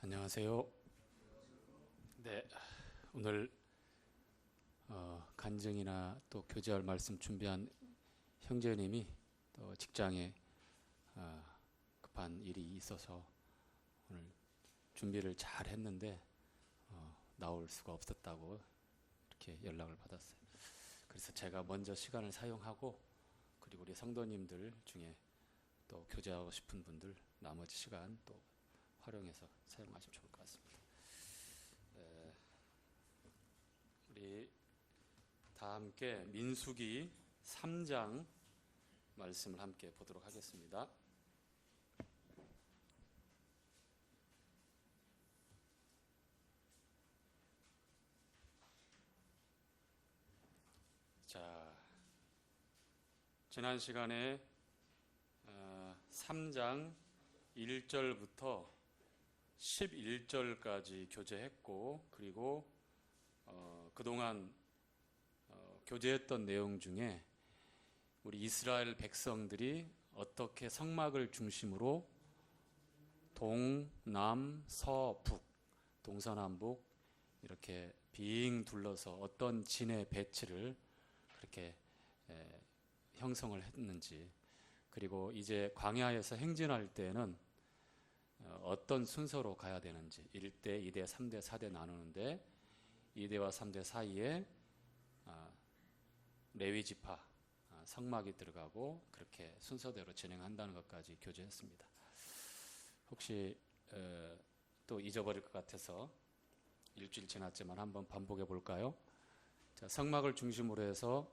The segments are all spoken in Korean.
안녕하세요. 네, 오늘 간증이나 또 교제할 말씀 준비한 형제님이 또 직장에 급한 일이 있어서 오늘 준비를 잘 했는데 나올 수가 없었다고 이렇게 연락을 받았어요. 그래서 제가 먼저 시간을 사용하고, 그리고 우리 성도님들 중에 또 교제하고 싶은 분들 나머지 시간 또 활용해서 사용하시면 좋을 것 같습니다. 우리 다 함께 민수기 3장 말씀을 함께 보도록 하겠습니다. 자, 지난 시간에 3장 1절부터 11절까지 교제했고, 그리고 그동안 교제했던 내용 중에 우리 이스라엘 백성들이 어떻게 성막을 중심으로 동남서북, 동서남북 이렇게 빙 둘러서 어떤 진의 배치를 그렇게 형성을 했는지, 그리고 이제 광야에서 행진할 때는 어떤 순서로 가야 되는지, 1대, 2대, 3대, 4대 나누는데 2대와 3대 사이에 레위 지파 성막이 들어가고 그렇게 순서대로 진행한다는 것까지 교제했습니다. 혹시 또 잊어버릴 것 같아서 일주일 지났지만 한번 반복해 볼까요? 자, 성막을 중심으로 해서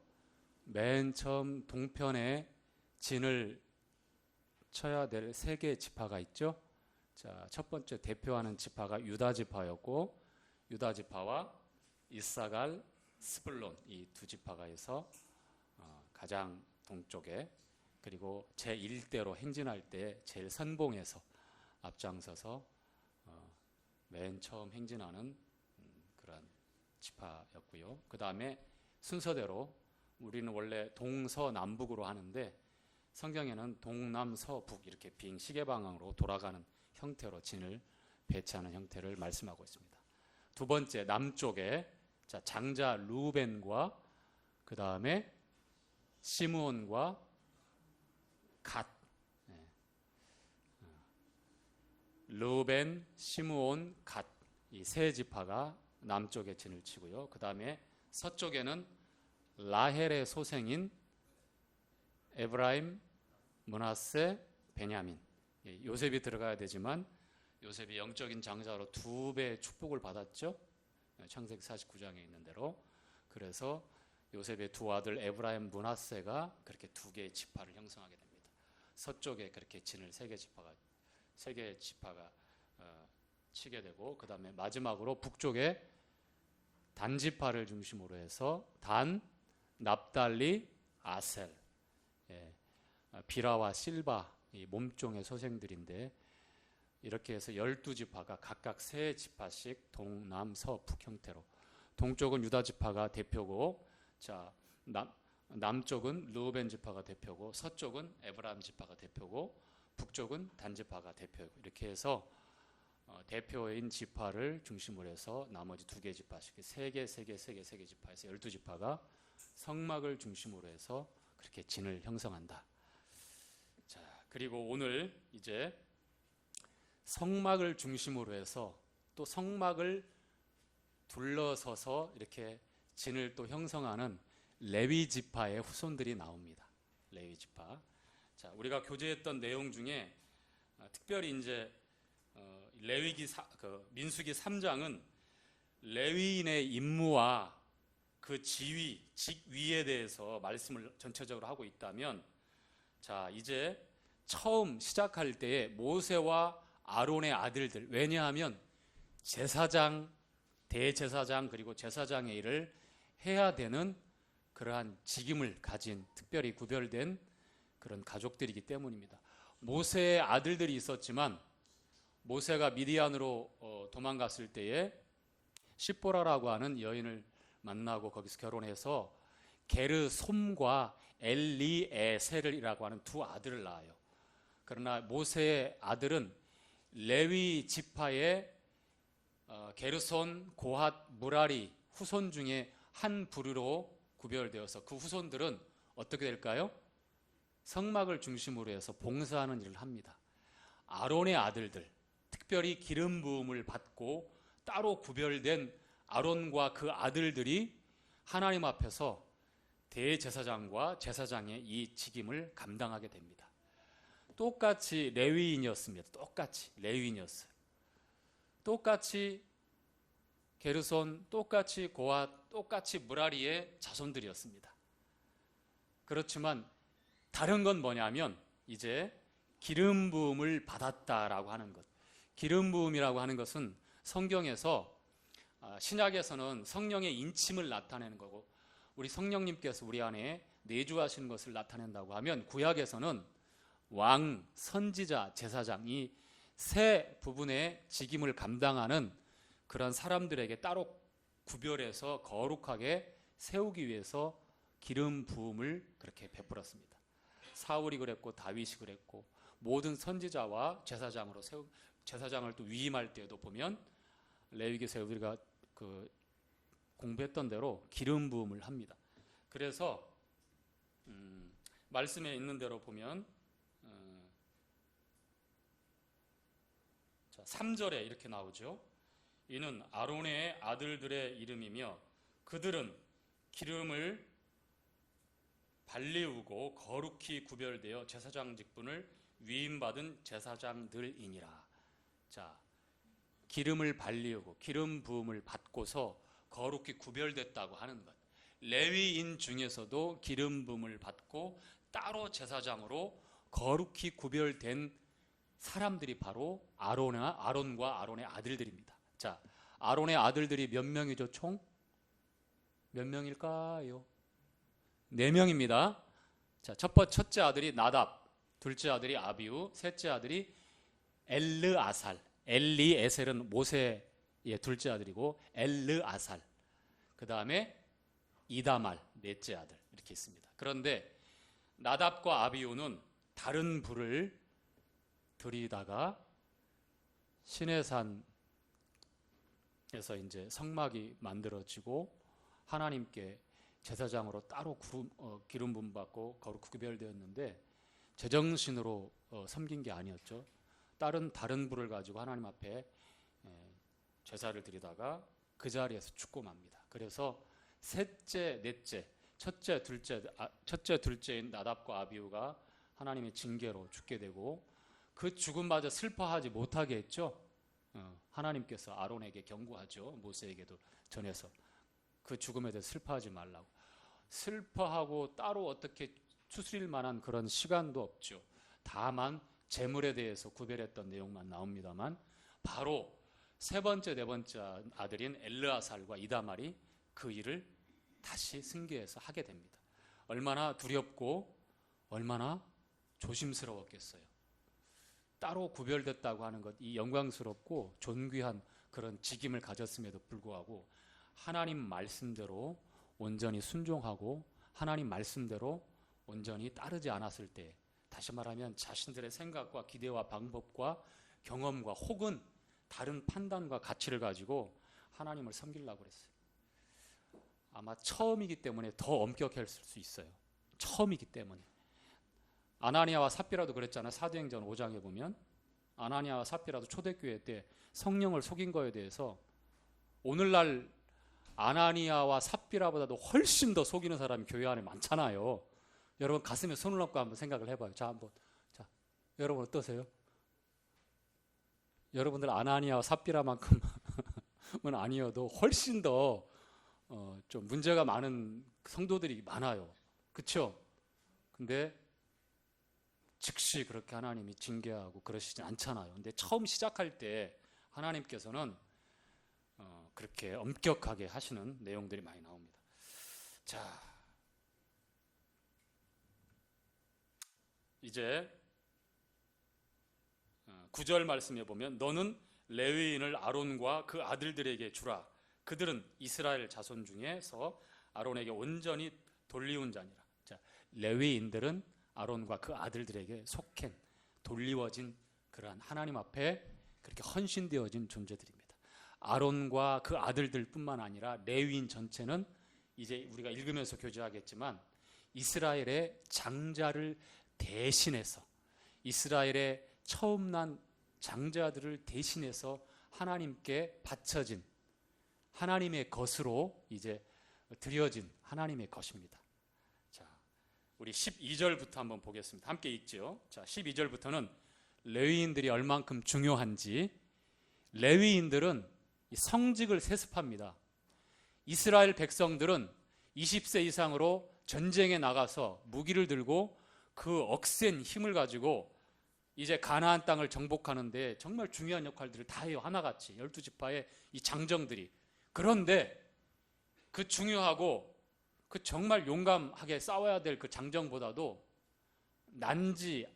맨 처음 동편에 진을 쳐야 될 세 개의 지파가 있죠. 자, 첫 번째 대표하는 지파가 유다 지파였고, 유다 지파와 이사갈, 스불론 이 두 지파가 해서 가장 동쪽에, 그리고 제1대로 행진할 때 제일 선봉에서 앞장서서 맨 처음 행진하는 그런 지파였고요. 그 다음에 순서대로 우리는 원래 동서남북으로 하는데 성경에는 동남서북 이렇게 빙 시계 방향으로 돌아가는 형태로 진을 배치하는 형태를 말씀하고 있습니다. 두 번째 남쪽에 장자 루벤과 그 다음에 시므온과 갓, 루벤, 시므온, 갓 이 세 지파가 남쪽에 진을 치고요. 그 다음에 서쪽에는 라헬의 소생인 에브라임, 므낫세, 베냐민, 요셉이 들어가야 되지만 요셉이 영적인 장자로 두 배의 축복을 받았죠. 창세기 49장에 있는 대로. 그래서 요셉의 두 아들 에브라임, 므낫세가 그렇게 두 개의 지파를 형성하게 됩니다. 서쪽에 그렇게 진을 세 개의 지파가 치게 되고, 그 다음에 마지막으로 북쪽에 단 지파를 중심으로 해서 단, 납달리, 아셀, 비라와 실바 이 몸종의 소생들인데, 이렇게 해서 12지파가 각각 3지파씩 동남서북 형태로, 동쪽은 유다 지파가 대표고, 자, 남쪽은 르우벤 지파가 대표고, 서쪽은 에브라임 지파가 대표고, 북쪽은 단 지파가 대표고, 이렇게 해서 대표인 지파를 중심으로 해서 나머지 2개 지파씩 3개 지파에서 12지파가 성막을 중심으로 해서 그렇게 진을 형성한다. 자, 그리고 오늘 이제 성막을 중심으로 해서 또 성막을 둘러서서 이렇게 진을 또 형성하는 레위 지파의 후손들이 나옵니다. 레위 지파. 자, 우리가 교제했던 내용 중에 특별히 이제 민수기 3장은 레위인의 임무와 그 지위, 직위에 대해서 말씀을 전체적으로 하고 있다면, 자, 이제 처음 시작할 때에 모세와 아론의 아들들, 왜냐하면 제사장, 대제사장 그리고 제사장의 일을 해야 되는 그러한 직임을 가진 특별히 구별된 그런 가족들이기 때문입니다. 모세의 아들들이 있었지만 모세가 미디안으로 도망갔을 때에 십보라라고 하는 여인을 만나고 거기서 결혼해서 게르솜과 엘리에셀이라고 하는 두 아들을 낳아요. 그러나 모세의 아들은 레위 지파의 게르손, 고핫, 무라리 후손 중에 한 부류로 구별되어서 그 후손들은 어떻게 될까요? 성막을 중심으로 해서 봉사하는 일을 합니다. 아론의 아들들, 특별히 기름 부음을 받고 따로 구별된 아론과 그 아들들이 하나님 앞에서 대제사장과 제사장의 이 직임을 감당하게 됩니다. 똑같이 레위인이었습니다. 똑같이 레위인이었어요. 똑같이 게르손, 똑같이 고핫, 똑같이 무라리의 자손들이었습니다. 그렇지만 다른 건 뭐냐면 이제 기름 부음을 받았다라고 하는 것. 기름 부음이라고 하는 것은 성경에서 신약에서는 성령의 인침을 나타내는 거고 우리 성령님께서 우리 안에 내주하시는 것을 나타낸다고 하면 구약에서는 왕, 선지자, 제사장 이 세 부분의 직임을 감당하는 그런 사람들에게 따로 구별해서 거룩하게 세우기 위해서 기름 부음을 그렇게 베풀었습니다. 사울이 그랬고 다윗이 그랬고 모든 선지자와 제사장을 또 위임할 때에도 보면 레위기서에 우리가 공부했던 대로 기름 부음을 합니다. 그래서 말씀에 있는 대로 보면 3절에 이렇게 나오죠. 이는 아론의 아들들의 이름이며 그들은 기름을 발리우고 거룩히 구별되어 제사장 직분을 위임받은 제사장들이니라. 자, 기름을 발리우고 기름 부음을 받고서 거룩히 구별됐다고 하는 것. 레위인 중에서도 기름 부음을 받고 따로 제사장으로 거룩히 구별된 사람들이 바로 아론과 아론의 아들들입니다. 자, 아론의 아들들이 몇 명이죠? 총 몇 명일까요? 4명입니다. 자, 첫째 아들이 나답, 둘째 아들이 아비우, 셋째 아들이 엘르아살. 엘리에셀은 모세의 둘째 아들이고 엘르아살. 그 다음에 이다말, 넷째 아들 이렇게 있습니다. 그런데 나답과 아비우는 다른 불을 들이다가 시내산에서 이제 성막이 만들어지고 하나님께 제사장으로 따로 기름 부음 받고 거룩 구별되었는데 제정신으로 섬긴 게 아니었죠. 다른 불을 가지고 하나님 앞에 제사를 드리다가 그 자리에서 죽고 맙니다. 그래서 셋째, 넷째, 첫째, 둘째인 나답과 아비우가 하나님의 징계로 죽게 되고 그 죽음마저 슬퍼하지 못하게 했죠. 하나님께서 아론에게 경고하죠. 모세에게도 전해서 그 죽음에 대해 슬퍼하지 말라고. 슬퍼하고 따로 어떻게 추스릴 만한 그런 시간도 없죠. 다만 재물에 대해서 구별했던 내용만 나옵니다만 바로 세 번째, 네 번째 아들인 엘르아살과 이다말이 그 일을 다시 승계해서 하게 됩니다. 얼마나 두렵고 얼마나 조심스러웠겠어요. 따로 구별됐다고 하는 것, 이 영광스럽고 존귀한 그런 직임을 가졌음에도 불구하고 하나님 말씀대로 온전히 순종하고 하나님 말씀대로 온전히 따르지 않았을 때, 다시 말하면 자신들의 생각과 기대와 방법과 경험과 혹은 다른 판단과 가치를 가지고 하나님을 섬기려고 그랬어요. 아마 처음이기 때문에 더 엄격했을 수 있어요. 처음이기 때문에. 아나니아와 삽비라도 그랬잖아요. 사도행전 5장에 보면 아나니아와 삽비라도 초대교회 때 성령을 속인 거에 대해서 오늘날 아나니아와 삽비라보다도 훨씬 더 속이는 사람이 교회 안에 많잖아요. 여러분 가슴에 손을 얹고 한번 생각을 해봐요. 자, 여러분 어떠세요? 여러분들 아나니아와 삽비라만큼은 아니어도 훨씬 더 좀 문제가 많은 성도들이 많아요. 그렇죠? 근데 즉시 그렇게 하나님이 징계하고 그러시지 않잖아요. 근데 처음 시작할 때 하나님께서는 그렇게 엄격하게 하시는 내용들이 많이 나옵니다. 자, 이제 9절 말씀에 보면 너는 레위인을 아론과 그 아들들에게 주라. 그들은 이스라엘 자손 중에서 아론에게 온전히 돌리운 자니라. 자, 레위인들은 아론과 그 아들들에게 속행, 돌리워진 그러한 하나님 앞에 그렇게 헌신되어진 존재들입니다. 아론과 그 아들들뿐만 아니라 레위인 전체는 이제 우리가 읽으면서 교제하겠지만 이스라엘의 장자를 대신해서 이스라엘의 처음 난 장자들을 대신해서 하나님께 바쳐진 하나님의 것으로 이제 드려진 하나님의 것입니다. 자, 우리 12절부터 한번 보겠습니다. 함께 읽죠. 자, 12절부터는 레위인들이 얼만큼 중요한지. 레위인들은 성직을 세습합니다. 이스라엘 백성들은 20세 이상으로 전쟁에 나가서 무기를 들고 그 억센 힘을 가지고 이제 가나안 땅을 정복하는데 정말 중요한 역할들을 다 해요. 하나같이 12지파의 이 장정들이. 그런데 그 중요하고 그 정말 용감하게 싸워야 될 그 장정보다도 난지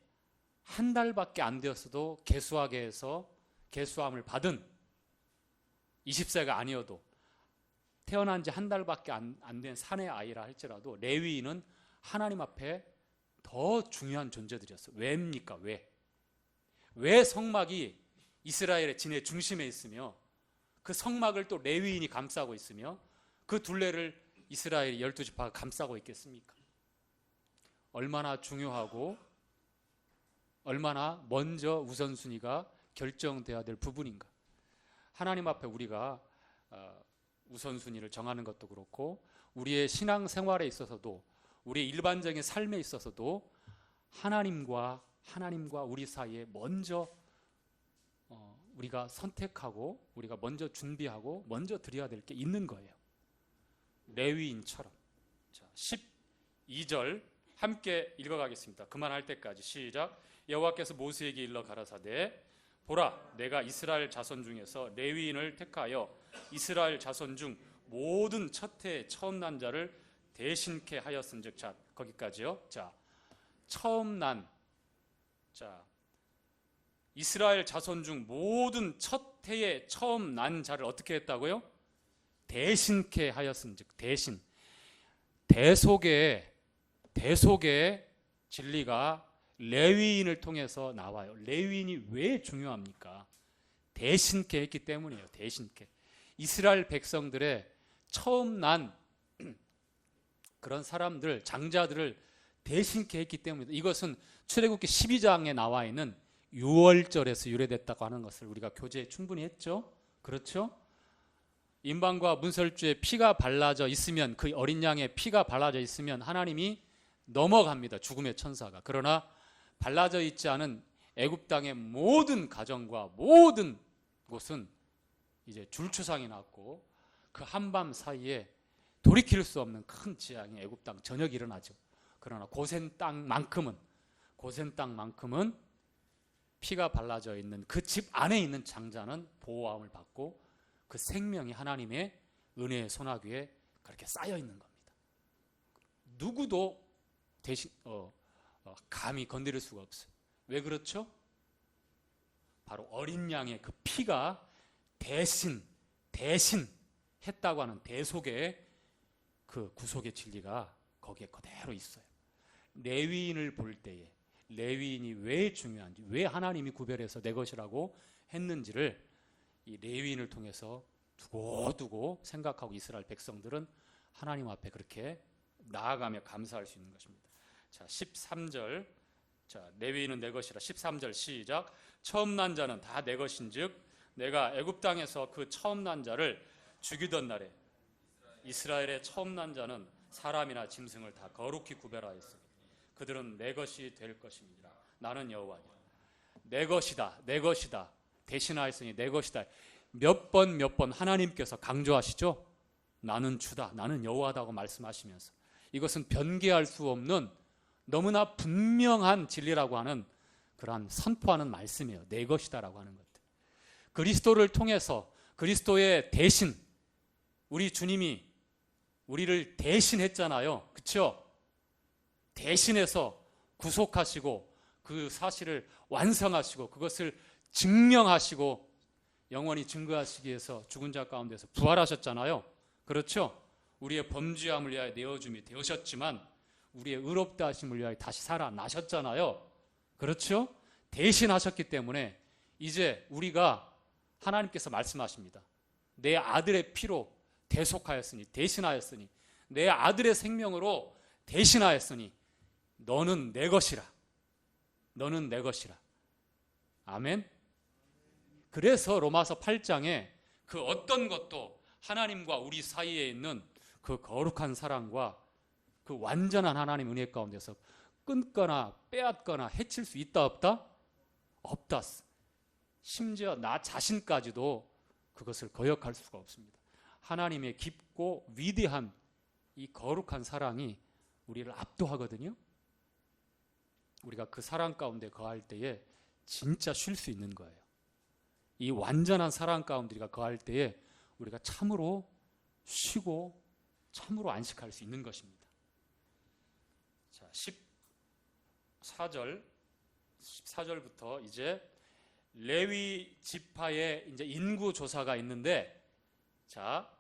한 달밖에 안 되었어도 계수하게해서 계수함을 받은 20세가 아니어도 태어난 지 한 달밖에 안 된 사내 아이라 할지라도 레위인은 하나님 앞에 더 중요한 존재들이었어요. 왜입니까? 왜 성막이 이스라엘의 진의 중심에 있으며 그 성막을 또 레위인이 감싸고 있으며 그 둘레를 이스라엘 12지파가 감싸고 있겠습니까? 얼마나 중요하고 얼마나 먼저 우선순위가 결정돼야 될 부분인가. 하나님 앞에 우리가 우선순위를 정하는 것도 그렇고 우리의 신앙생활에 있어서도 우리의 일반적인 삶에 있어서도 하나님과 우리 사이에 먼저 우리가 선택하고 우리가 먼저 준비하고 먼저 드려야 될 게 있는 거예요. 레위인처럼. 자, 12절 함께 읽어가겠습니다. 그만할 때까지. 시작. 여호와께서 모세에게 일러 가라사대 보라, 내가 이스라엘 자손 중에서 레위인을 택하여 이스라엘 자손 중 모든 첫 해의 처음 난 자를 대신케 하였은즉. 자, 거기까지요. 자, 처음 난, 자, 이스라엘 자손 중 모든 첫 해의 처음 난 자를 어떻게 했다고요? 대신케 하였은즉. 대신. 대속의 진리가 레위인을 통해서 나와요. 레위인이 왜 중요합니까? 대신케 했기 때문이에요. 대신케. 이스라엘 백성들의 처음 난 그런 사람들, 장자들을 대신케 했기 때문이다. 이것은 출애굽기 12장에 나와 있는 유월절에서 유래됐다고 하는 것을 우리가 교제에 충분히 했죠. 그렇죠? 임방과 문설주에 피가 발라져 있으면, 그 어린 양의 피가 발라져 있으면 하나님이 넘어갑니다. 죽음의 천사가. 그러나 발라져 있지 않은 애굽 땅의 모든 가정과 모든 곳은 이제 줄추상이 났고 그 한밤 사이에 돌이킬 수 없는 큰 재앙이 애굽 땅 전역이 일어나죠. 그러나 고센 땅만큼은 피가 발라져 있는 그 집 안에 있는 장자는 보호함을 받고 그 생명이 하나님의 은혜의 손아귀에 그렇게 쌓여 있는 겁니다. 누구도 대신 감히 건드릴 수가 없어요. 왜 그렇죠? 바로 어린 양의 그 피가 대신 했다고 하는 대속의 그 구속의 진리가 거기에 그대로 있어요. 레위인을 볼 때에 레위인이 왜 중요한지, 왜 하나님이 구별해서 내 것이라고 했는지를 이 레위인을 통해서 두고두고 생각하고 이스라엘 백성들은 하나님 앞에 그렇게 나아가며 감사할 수 있는 것입니다. 자, 13절. 자, 레위인은 내 것이라. 13절 시작. 처음 난 자는 다 내 것인즉 내가 애굽 땅에서 그 처음 난 자를 죽이던 날에 이스라엘의 처음 난 자는 사람이나 짐승을 다 거룩히 구별하였으니 그들은 내 것이 될 것입니다. 나는 여호와니라. 내 것이다. 대신하였으니 내 것이다. 몇 번 하나님께서 강조하시죠. 나는 주다. 나는 여호와다고 말씀하시면서 이것은 변개할 수 없는 너무나 분명한 진리라고 하는 그러한 선포하는 말씀이에요. 내 것이다라고 하는 것들. 그리스도를 통해서 그리스도의 대신, 우리 주님이 우리를 대신했잖아요. 그렇죠? 대신해서 구속하시고 그 사실을 완성하시고 그것을 증명하시고 영원히 증거하시기 위해서 죽은 자 가운데서 부활하셨잖아요. 그렇죠? 우리의 범죄함을 위하여 내어줌이 되셨지만 우리의 의롭다 하심을 위하여 다시 살아나셨잖아요. 그렇죠? 대신하셨기 때문에 이제 우리가, 하나님께서 말씀하십니다. 내 아들의 피로 대속하였으니, 대신하였으니, 내 아들의 생명으로 대신하였으니 너는 내 것이라. 너는 내 것이라. 아멘. 그래서 로마서 8장에 그 어떤 것도 하나님과 우리 사이에 있는 그 거룩한 사랑과 그 완전한 하나님 은혜 가운데서 끊거나 빼앗거나 해칠 수 있다 없다? 없다. 심지어 나 자신까지도 그것을 거역할 수가 없습니다. 하나님의 깊고 위대한 이 거룩한 사랑이 우리를 압도하거든요. 우리가 그 사랑 가운데 거할 때에 진짜 쉴 수 있는 거예요. 이 완전한 사랑 가운데 우리가 거할 때에 우리가 참으로 쉬고 참으로 안식할 수 있는 것입니다. 자, 14절부터 이제 레위 지파의 이제 인구 조사가 있는데, 자,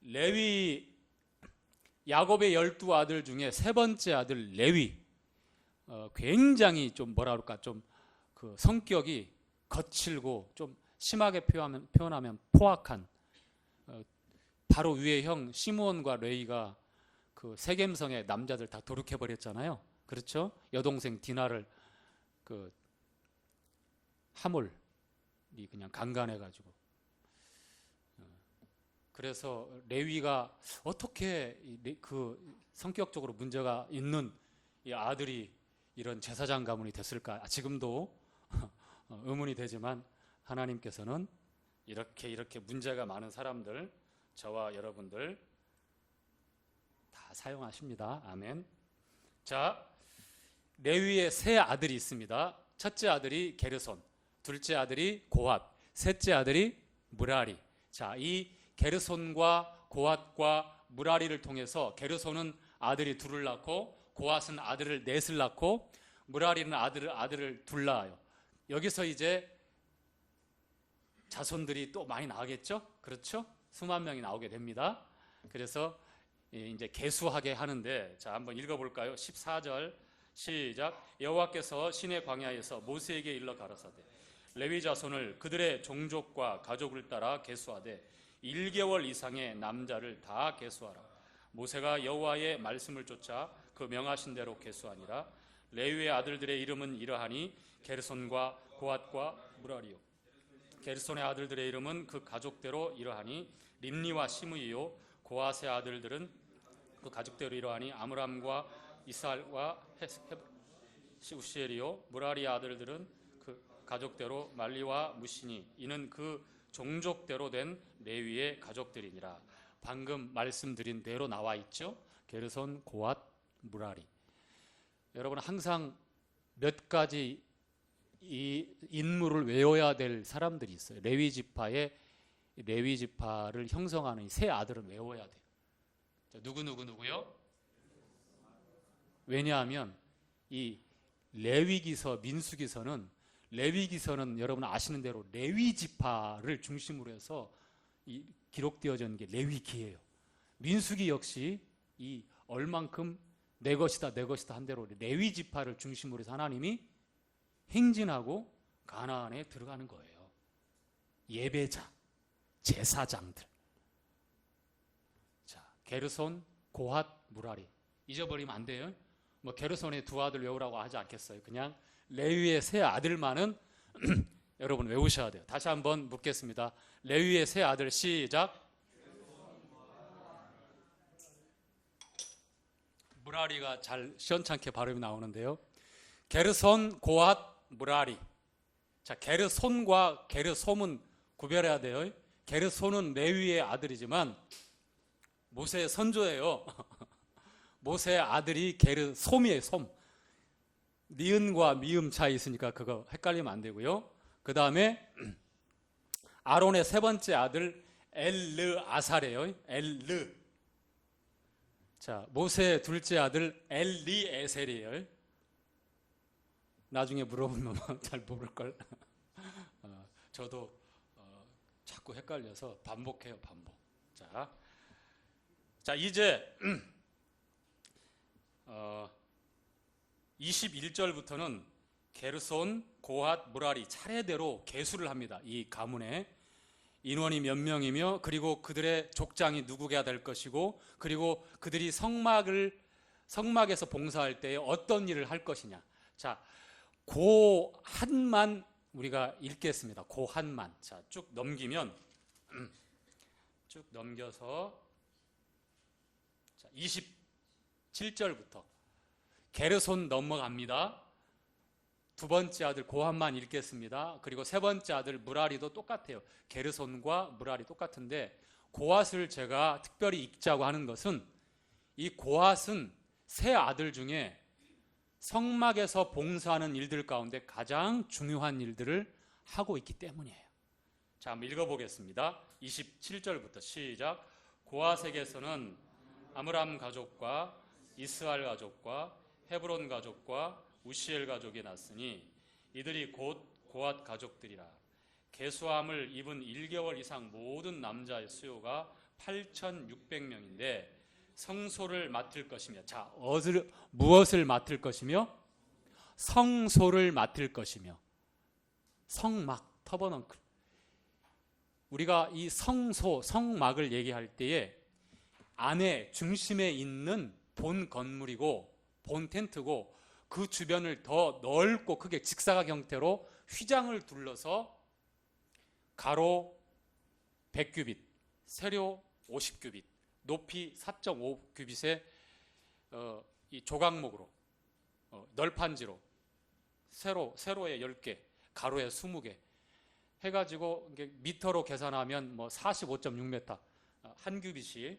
레위 야곱의 12아들 중에 세 번째 아들 레위, 굉장히 좀 뭐라 그럴까, 좀 그 성격이 거칠고 좀 심하게 표현하면 포악한, 바로 위의 형 시므온과 레위가 그 세겜성의 남자들 다 도륙해 버렸잖아요. 그렇죠? 여동생 디나를 그 하물이 그냥 강간해 가지고, 그래서 레위가 어떻게 그 성격적으로 문제가 있는 이 아들이 이런 제사장 가문이 됐을까? 지금도 의문이 되지만 하나님께서는 이렇게 문제가 많은 사람들, 저와 여러분들 다 사용하십니다. 아멘. 자, 레위의 세 아들이 있습니다. 첫째 아들이 게르손, 둘째 아들이 고핫, 셋째 아들이 무라리. 자, 이 게르손과 고핫과 무라리를 통해서 게르손은 아들이 둘을 낳고 고핫은 아들을 넷을 낳고 무라리는 아들을 둘 낳아요. 여기서 이제 자손들이 또 많이 나오겠죠? 그렇죠? 수만 명이 나오게 됩니다. 그래서 이제 계수하게 하는데, 자, 한번 읽어볼까요? 14절 시작. 여호와께서 시내 광야에서 모세에게 일러 가라사대 레위 자손을 그들의 종족과 가족을 따라 계수하되 1개월 이상의 남자를 다 계수하라. 모세가 여호와의 말씀을 쫓아 그 명하신 대로 계수하니라. 레위의 아들들의 이름은 이러하니 게르손과 고핫과 무라리요. 게르손의 아들들의 이름은 그 가족대로 이러하니 림니와 시므이요. 고핫의 아들들은 그 가족대로 이러하니 아므람과 이스할과 우시엘이요. 무라리의 아들들은 그 가족대로 말리와 무시니 이는 그 종족대로 된 레위의 가족들이니라. 방금 말씀드린 대로 나와 있죠. 게르손, 고핫, 무라리. 여러분 항상 몇 가지 이 인물을 외워야 될 사람들이 있어요. 레위 지파를 형성하는 이 세 아들은 외워야 돼요. 누구요? 왜냐하면 이 레위기서, 민수기서는 여러분 아시는 대로 레위 지파를 중심으로 해서 기록되어져 있는 게 레위기예요. 민수기 역시 이 얼만큼 내 것이다 한 대로 레위 지파를 중심으로 해서 하나님이 행진하고 가나안에 들어가는 거예요. 예배자, 제사장들. 자, 게르손, 고핫, 무라리. 잊어버리면 안 돼요. 뭐 게르손의 두 아들 외우라고 하지 않겠어요. 그냥 레위의 세 아들만은 여러분 외우셔야 돼요. 다시 한번 묻겠습니다. 레위의 세 아들 시작. 무라리가 잘 시원찮게 발음이 나오는데요. 게르손, 고핫, 무라리. 자, 게르손과 게르솜은 구별해야 돼요. 게르손은 레위의 아들이지만 모세의 선조예요. 모세의 아들이 게르솜이에요. 솜. 니은과 미음 차이 있으니까 그거 헷갈리면 안 되고요. 그 다음에 아론의 세 번째 아들 엘르아사래요. 엘르. 자, 모세의 둘째 아들 엘리에셀이에요. 나중에 물어보면 잘 모를걸. 저도 자꾸 헷갈려서 반복해요. 반복. 자 이제 21절부터는 게르손, 고핫, 무라리 차례대로 계수를 합니다. 이 가문에 인원이 몇 명이며 그리고 그들의 족장이 누구가 될 것이고 그리고 그들이 성막에서 봉사할 때에 어떤 일을 할 것이냐. 자, 그 한만 우리가 읽겠습니다. 그 한만. 자, 쭉 넘기면 쭉 넘겨서 자, 27절부터 게르손 넘어갑니다. 두 번째 아들 고한만 읽겠습니다. 그리고 세 번째 아들 무라리도 똑같아요. 게르손과 무라리 똑같은데 고핫을 제가 특별히 읽자고 하는 것은 이 고핫은 세 아들 중에 성막에서 봉사하는 일들 가운데 가장 중요한 일들을 하고 있기 때문이에요. 자, 한번 읽어보겠습니다. 27절부터 시작. 고핫에게서는 아므람 가족과 이스할 가족과 헤브론 가족과 우시엘 가족이 났으니 이들이 곧 고핫 가족들이라. 계수함을 입은 1개월 이상 모든 남자의 수요가 8,600명인데 성소를 맡을 것이며, 자, 무엇을 맡을 것이며? 성소를 맡을 것이며, 성막, 터버넌클. 우리가 이 성소, 성막을 얘기할 때에 안에 중심에 있는 본 건물이고 본 텐트고 그 주변을 더 넓고 크게 직사각 형태로 휘장을 둘러서 가로 100규빗, 세로 50규빗, 높이 4.5규빗의 이 조각목으로 널판지로 세로에 10개, 가로에 20개 해가지고 미터로 계산하면 뭐 45.6m 한 규빗이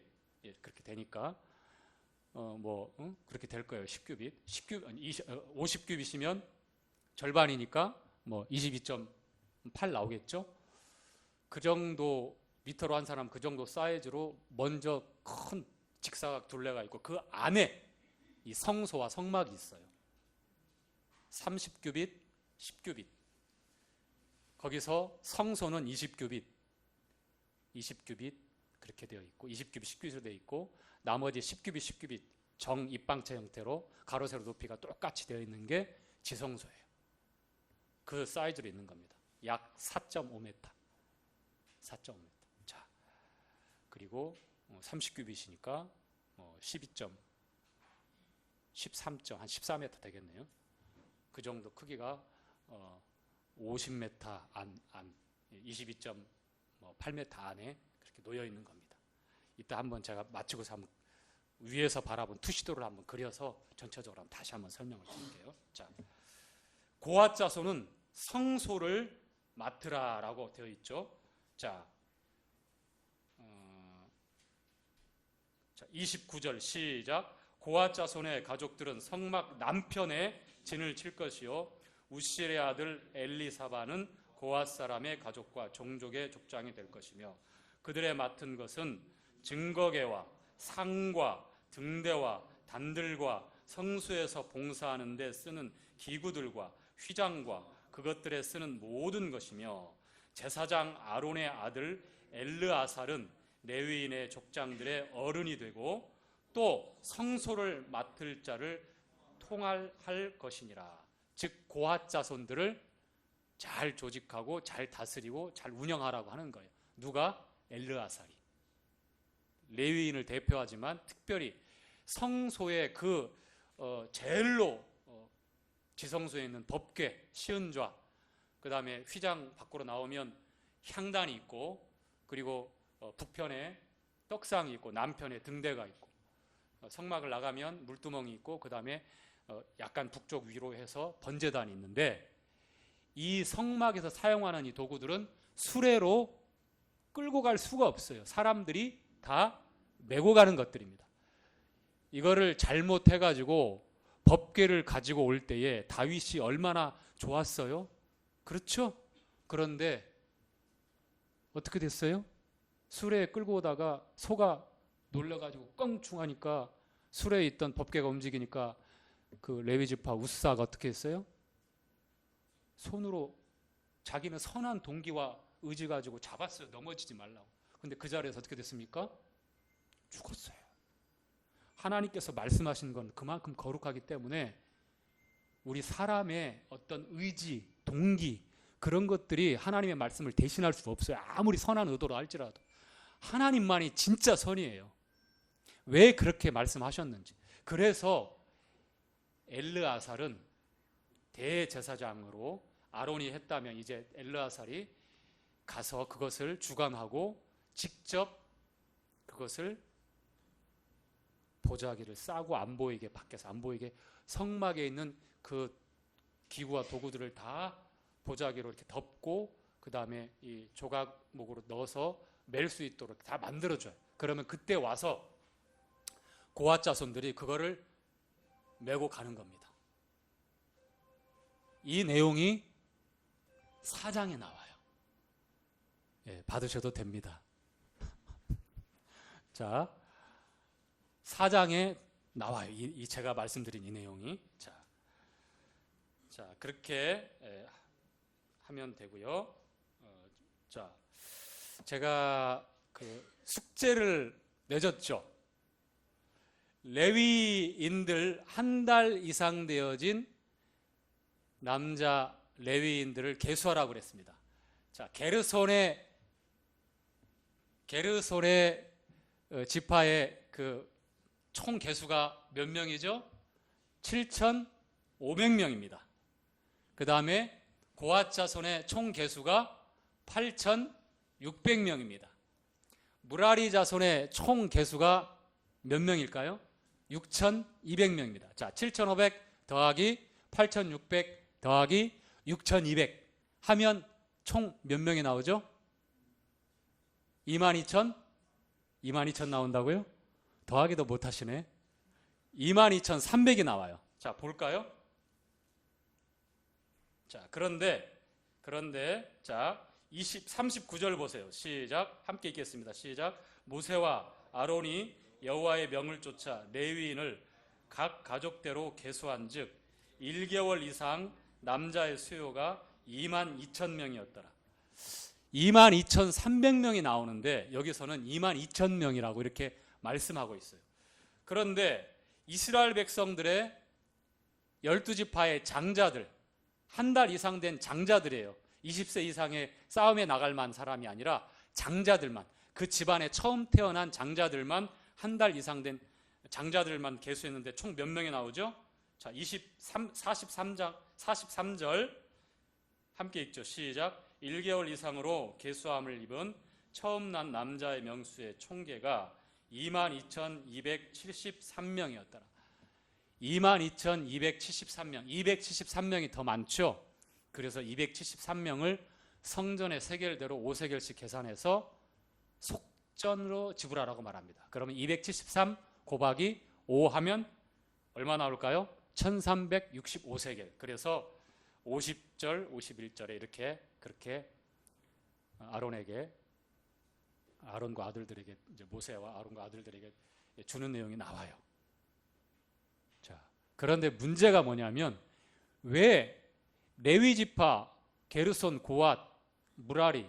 그렇게 되니까 그렇게 될 거예요. 10규빗, 50규빗이면 절반이니까 뭐 22.8 나오겠죠. 그 정도 미터로 한 사람 그 정도 사이즈로 먼저 큰 직사각 둘레가 있고 그 안에 이 성소와 성막이 있어요. 30규빗, 10규빗. 거기서 성소는 20규빗 그렇게 되어 있고 20규빗, 10규빗으로 되어 있고 나머지 10규빗, 10규빗 정 입방체 형태로 가로 세로 높이가 똑같이 되어 있는 게 지성소예요. 그 사이즈로 있는 겁니다. 약 4.5m. 자, 그리고 30규빗이니까 13점 한 14m 되겠네요. 그 정도 크기가 50m 안 22.8m 안에 그렇게 놓여 있는 겁니다. 이따 한번 제가 마치고서 한번 위에서 바라본 투시도를 한번 그려서 전체적으로 한번 다시 한번 설명을 드릴게요. 자, 고핫 자손은 성소를 맡으라라고 되어 있죠. 자, 29절 시작. 고핫 자손의 가족들은 성막 남편에 진을 칠 것이요 우시엘의 아들 엘리사바는 고핫 사람의 가족과 종족의 족장이 될 것이며 그들의 맡은 것은 증거계와 상과 등대와 단들과 성소에서 봉사하는 데 쓰는 기구들과 휘장과 그것들에 쓰는 모든 것이며 제사장 아론의 아들 엘르아살은 레위인의 족장들의 어른이 되고 또 성소를 맡을 자를 통할할 것이니라. 즉 고핫 자손들을 잘 조직하고 잘 다스리고 잘 운영하라고 하는 거예요. 누가? 엘르아살이. 레위인을 대표하지만 특별히 성소의 그 제일로 지성소에 있는 법궤, 시은좌, 그 다음에 휘장 밖으로 나오면 향단이 있고 그리고 북편에 떡상이 있고 남편에 등대가 있고 성막을 나가면 물두멍이 있고 그 다음에 약간 북쪽 위로 해서 번제단이 있는데 이 성막에서 사용하는 이 도구들은 수레로 끌고 갈 수가 없어요. 사람들이 다 메고 가는 것들입니다. 이거를 잘못해가지고 법궤를 가지고 올 때에 다윗이 얼마나 좋았어요? 그렇죠? 그런데 어떻게 됐어요? 수레에 끌고 오다가 소가 놀라가지고 껑충하니까 수레에 있던 법궤가 움직이니까 그 레위지파 우스사가 어떻게 했어요? 손으로 자기는 선한 동기와 의지 가지고 잡았어요. 넘어지지 말라고. 근데 그 자리에서 어떻게 됐습니까? 죽었어요. 하나님께서 말씀하신 건 그만큼 거룩하기 때문에 우리 사람의 어떤 의지, 동기 그런 것들이 하나님의 말씀을 대신할 수 없어요. 아무리 선한 의도로 할지라도. 하나님만이 진짜 선이에요. 왜 그렇게 말씀하셨는지. 그래서 엘르아살은 대제사장으로 아론이 했다면 이제 엘르아살이 가서 그것을 주관하고 직접 그것을 보자기를 싸고 안 보이게, 밖에서 안 보이게 성막에 있는 그 기구와 도구들을 다 보자기로 이렇게 덮고 그 다음에 이 조각목으로 넣어서 멜 수 있도록 다 만들어줘요. 그러면 그때 와서 고앗 자손들이 그거를 메고 가는 겁니다. 이 내용이 4장에 나와요. 예, 받으셔도 됩니다. 자, 4장에 나와요. 이 제가 말씀드린 이 내용이. 자, 그렇게 하면 되고요. 자, 제가 그 숙제를 내줬죠. 레위인들 한 달 이상 되어진 남자 레위인들을 계수하라고 그랬습니다. 자, 게르손의 지파의 그 총 개수가 몇 명이죠? 7,500명입니다. 그 다음에 고앗 자손의 총 개수가 8,600명입니다. 무라리 자손의 총 개수가 몇 명일까요? 6,200명입니다. 자, 7,500 더하기 8,600 더하기 6,200 하면 총 몇 명이 나오죠? 22,000? 22,000 나온다고요? 더하기도 못하시네. 22,300이 나와요. 자, 볼까요? 자, 그런데 자, 39절 보세요. 시작. 함께 읽겠습니다. 시작. 모세와 아론이 여호와의 명을 쫓아 레위인을 각 가족대로 계수한즉 1개월 이상 남자의 수요가 22,000명이었더라. 22,300명이 나오는데 여기서는 22,000명이라고 이렇게 말씀하고 있어요. 그런데 이스라엘 백성들의 12지파의 장자들, 한 달 이상 된 장자들이에요. 20세 이상의 싸움에 나갈 만한 사람이 아니라 장자들만, 그 집안에 처음 태어난 장자들만, 한 달 이상 된 장자들만 계수했는데 총 몇 명이 나오죠? 자, 43절 함께 읽죠. 시작. 1개월 이상으로 계수함을 입은 처음 난 남자의 명수의 총계가 22,273명이었더라. 22,273명, 273명이 더 많죠. 그래서 273명을 성전의 세겔대로 5세겔씩 계산해서 속전으로 지불하라고 말합니다. 그러면 273 곱하기 5 하면 얼마 나올까요? 1365세겔. 그래서 50절, 51절에 이렇게 그렇게 아론과 아들들에게, 이제 모세와 아론과 아들들에게 주는 내용이 나와요. 자, 그런데 문제가 뭐냐면 왜 레위 지파, 게르손, 고앗, 무라리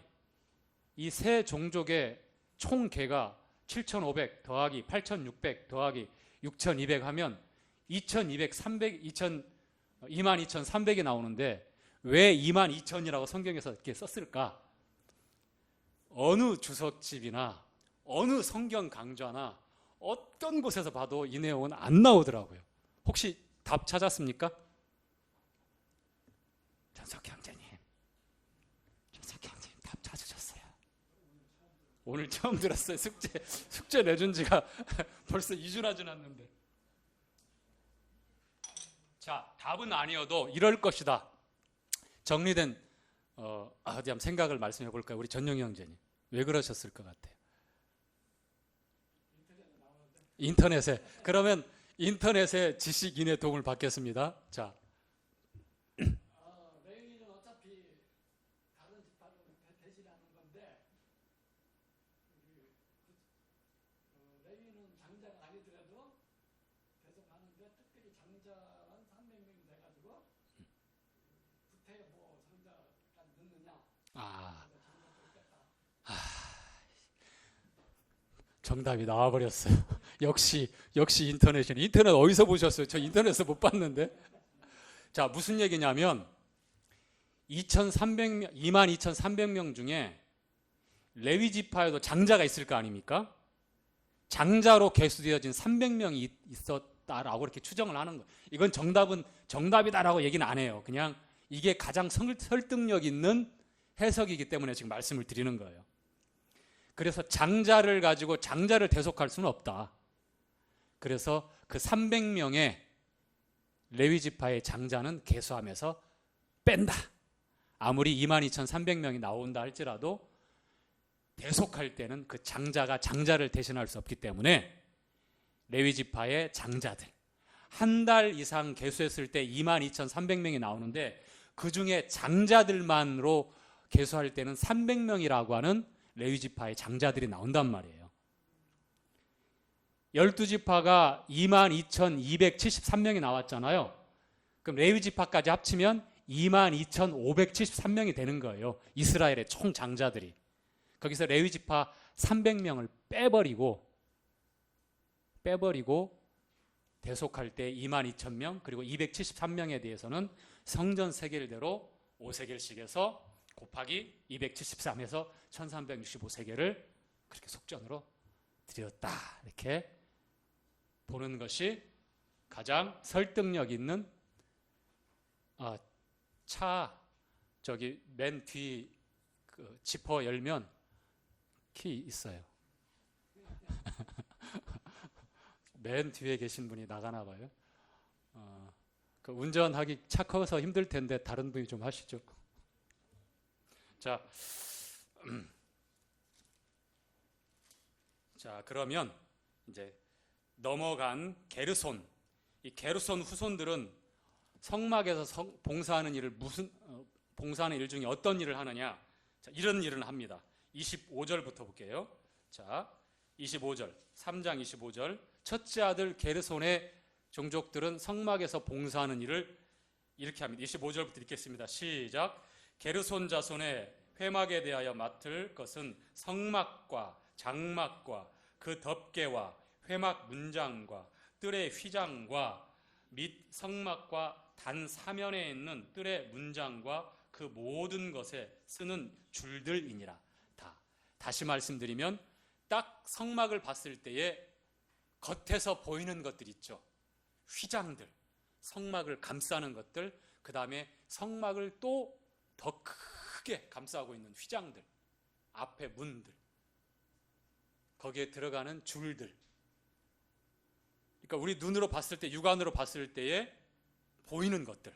이 세 종족의 총 개가 7,500 더하기 8,600 더하기 6,200 하면 22,300이 나오는데 왜 22,000이라고 성경에서 이렇게 썼을까? 어느 주석집이나 어느 성경 강좌나 어떤 곳에서 봐도 이 내용은 안 나오더라고요. 혹시 답 찾았습니까? 전석 형제님 답 찾으셨어요? 오늘 처음 들었어요. 숙제 내준 지가 벌써 2주나 지났는데. 자, 답은 아니어도 이럴 것이다. 정리된 어디 한번 생각을 말씀해 볼까요? 우리 전용희 형제님. 왜 그러셨을 것 같아요? 인터넷에. 그러면 인터넷의 지식인의 도움을 받겠습니다. 자. 레위는 어차피 다른 지파를 대신하는 건데 레위는 장자가 아니더라도 계속 하는데 특별히 장자란 300명이 돼가지고 구태 뭐 장자까지 넣느냐. 정답이 나와버렸어요. 역시 인터넷이네. 인터넷 어디서 보셨어요? 저 인터넷에서 못 봤는데. 자, 무슨 얘기냐면 2,300명, 22,300명 중에 레위 지파에도 장자가 있을 거 아닙니까? 장자로 계수되어진 300명이 있었다라고 이렇게 추정을 하는 거예요. 이건 정답이다라고 얘기는 안 해요. 그냥 이게 가장 설득력 있는 해석이기 때문에 지금 말씀을 드리는 거예요. 그래서 장자를 가지고 장자를 대속할 수는 없다. 그래서 그 300명의 레위 지파의 장자는 계수하면서 뺀다. 아무리 22,300명이 나온다 할지라도 대속할 때는 그 장자가 장자를 대신할 수 없기 때문에 레위 지파의 장자들 한 달 이상 계수했을 때 22,300명이 나오는데 그 중에 장자들만으로 계수할 때는 300명이라고 하는 레위 지파의 장자들이 나온단 말이에요. 12지파가 22,273명이 나왔잖아요. 그럼 레위 지파까지 합치면 22,573명이 되는 거예요. 이스라엘의 총 장자들이. 거기서 레위 지파 300명을 빼버리고 대속할 때 22,000명 그리고 273명에 대해서는 성전 세겔대로 5세겔씩에서 곱하기 273에서 1365세겔을 그렇게 속전으로 드렸다. 이렇게 보는 것이 가장 설득력 있는 저기 맨 뒤 그 지퍼 열면 키 있어요. 맨 뒤에 계신 분이 나가나 봐요. 그 운전하기 차 커서 힘들 텐데 다른 분이 좀 하시죠. 자, 그러면 이제 넘어간 게르손. 이 게르손 후손들은 성막에서 봉사하는 일을 봉사하는 일 중에 어떤 일을 하느냐? 자, 이런 일을 합니다. 25절부터 볼게요. 자, 25절, 3장 25절. 첫째 아들 게르손의 종족들은 성막에서 봉사하는 일을 이렇게 합니다. 25절부터 읽겠습니다. 시작. 게르손 자손의 회막에 대하여 맡을 것은 성막과 장막과 그 덮개와 회막 문장과 뜰의 휘장과 및 성막과 단 사면에 있는 뜰의 문장과 그 모든 것에 쓰는 줄들이니라. 다시 말씀드리면 딱 성막을 봤을 때에 겉에서 보이는 것들 있죠. 휘장들, 성막을 감싸는 것들, 그 다음에 성막을 또 더 크게 감싸고 있는 휘장들, 앞에 문들, 거기에 들어가는 줄들. 그러니까 우리 눈으로 봤을 때, 육안으로 봤을 때에 보이는 것들,